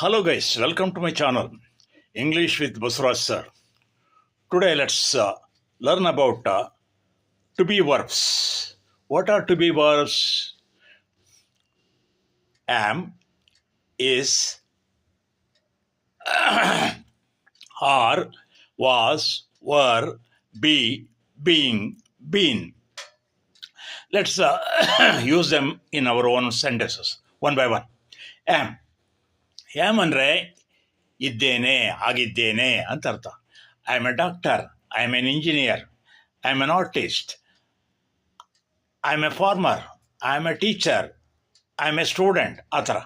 Hello guys, welcome to my channel English with Basraj sir. Today let's learn about to be verbs. What are to be verbs? Am, is, are, was, were, be, being, been. Let's use them in our own sentences one by one. Am. Am ಅಂದರೆ ಇದ್ದೇನೆ ಆಗಿದ್ದೇನೆ ಅಂತ ಅರ್ಥ. I am a doctor, I am an engineer, I am an artist, I am a farmer, I am a teacher, I am a student, ಆ ಥರ.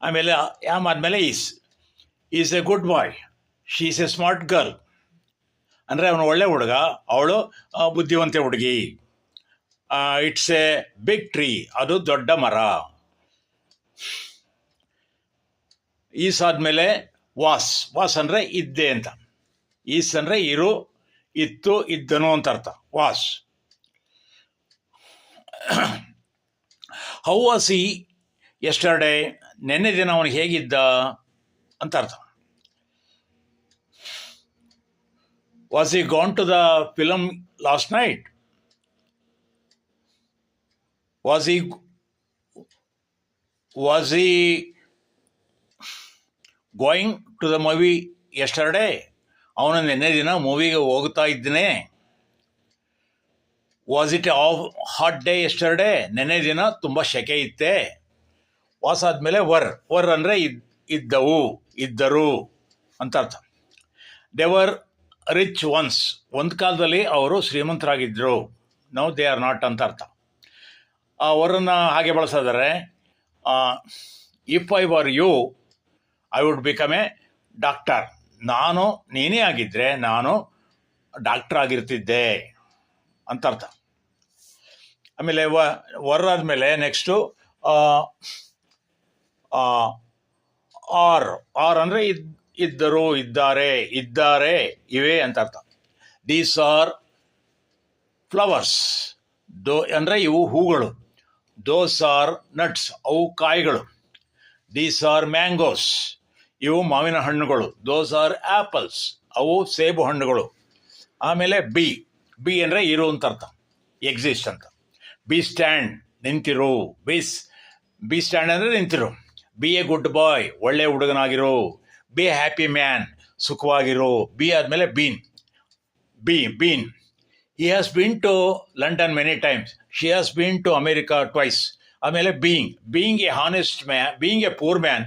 ಆಮೇಲೆ am ಆದಮೇಲೆ is a good boy, she is a smart girl ಅಂದರೆ ಅವನು ಒಳ್ಳೆ ಹುಡುಗ, ಅವಳು ಬುದ್ಧಿವಂತೆ ಹುಡುಗಿ. ಇಟ್ಸ್ ಎ ಬಿಗ್ ಟ್ರೀ, ಅದು ದೊಡ್ಡ ಮರ. ಈಸ್ ಆದಮೇಲೆ ವಾಸ್ ಅಂದರೆ ಇದ್ದೆ ಅಂತ. ಈಸ್ ಅಂದರೆ ಇರು, ಇತ್ತು, ಇದ್ದನು ಅಂತ ಅರ್ಥ. Was. How was he yesterday, ನೆನ್ನೆ ದಿನ ಅವನು ಹೇಗಿದ್ದ ಅಂತ ಅರ್ಥ. Was he gone to the film last night, was he going to the movie yesterday, ಅವನು ನಿನ್ನೆ ದಿನ ಮೂವಿಗೆ ಹೋಗ್ತಾ ಇದ್ದೇನೆ. Was it a hot day yesterday, ನೆನ್ನೆ ದಿನ ತುಂಬ ಸೆಕೆ ಇತ್ತೆ. ವಾಸ್ ಆದಮೇಲೆ ವರ್ ಅಂದರೆ ಇದ್ದವು, ಇದ್ದರು ಅಂತ ಅರ್ಥ. ದೇ ವರ್ ರಿಚ್ ಒನ್ಸ್, ಒಂದು ಕಾಲದಲ್ಲಿ ಅವರು ಶ್ರೀಮಂತರಾಗಿದ್ದರು. ನೌ ದೇ ಆರ್ ನಾಟ್ ಅಂತ ಅರ್ಥ. ಅವರನ್ನು ಹಾಗೆ ಬಳಸಿದರೆ, if I were you I would become a doctor, ನೀನೇ ಆಗಿದ್ದರೆ ನಾನು ಡಾಕ್ಟರ್ ಆಗಿರ್ತಿದ್ದೆ ಅಂತ ಅರ್ಥ. ಆಮೇಲೆ ವರ್ ಆದಮೇಲೆ ನೆಕ್ಸ್ಟು ಆರ್ ಅಂದರೆ ಇದ್ದರು, ಇದ್ದಾರೆ, ಇವೆ ಅಂತ ಅರ್ಥ. ದೀಸ್ ಆರ್ ಫ್ಲವರ್ಸ್, ಅಂದರೆ ಇವು ಹೂಗಳು. ದೋಸ್ ಆರ್ ನಟ್ಸ್, ಅವು ಕಾಯಿಗಳು. ದೀಸ್ ಆರ್ ಮ್ಯಾಂಗೋಸ್, ಇವು ಮಾವಿನ ಹಣ್ಣುಗಳು. ದೋಸ್ ಆರ್ ಆ್ಯಪಲ್ಸ್, ಅವು ಸೇಬು ಹಣ್ಣುಗಳು. ಆಮೇಲೆ ಬಿ ಅಂದರೆ ಇರು ಅಂತ ಅರ್ಥ, ಎಕ್ಸಿಸ್ಟ್ ಅಂತ. ಬಿ ಸ್ಟ್ಯಾಂಡ್, ನಿಂತಿರು. ಬಿ ಸ್ಟ್ಯಾಂಡ್ ಅಂದರೆ ನಿಂತಿರು. ಬಿ ಎ ಗುಡ್ ಬಾಯ್, ಒಳ್ಳೆ ಹುಡುಗನಾಗಿರು. ಬಿ ಎ ಹ್ಯಾಪಿ ಮ್ಯಾನ್, ಸುಖವಾಗಿರು. ಬಿ ಆದಮೇಲೆ been. He has been to London many times, she has been to America twice. ಆಮೇಲೆ being a honest man, being a poor man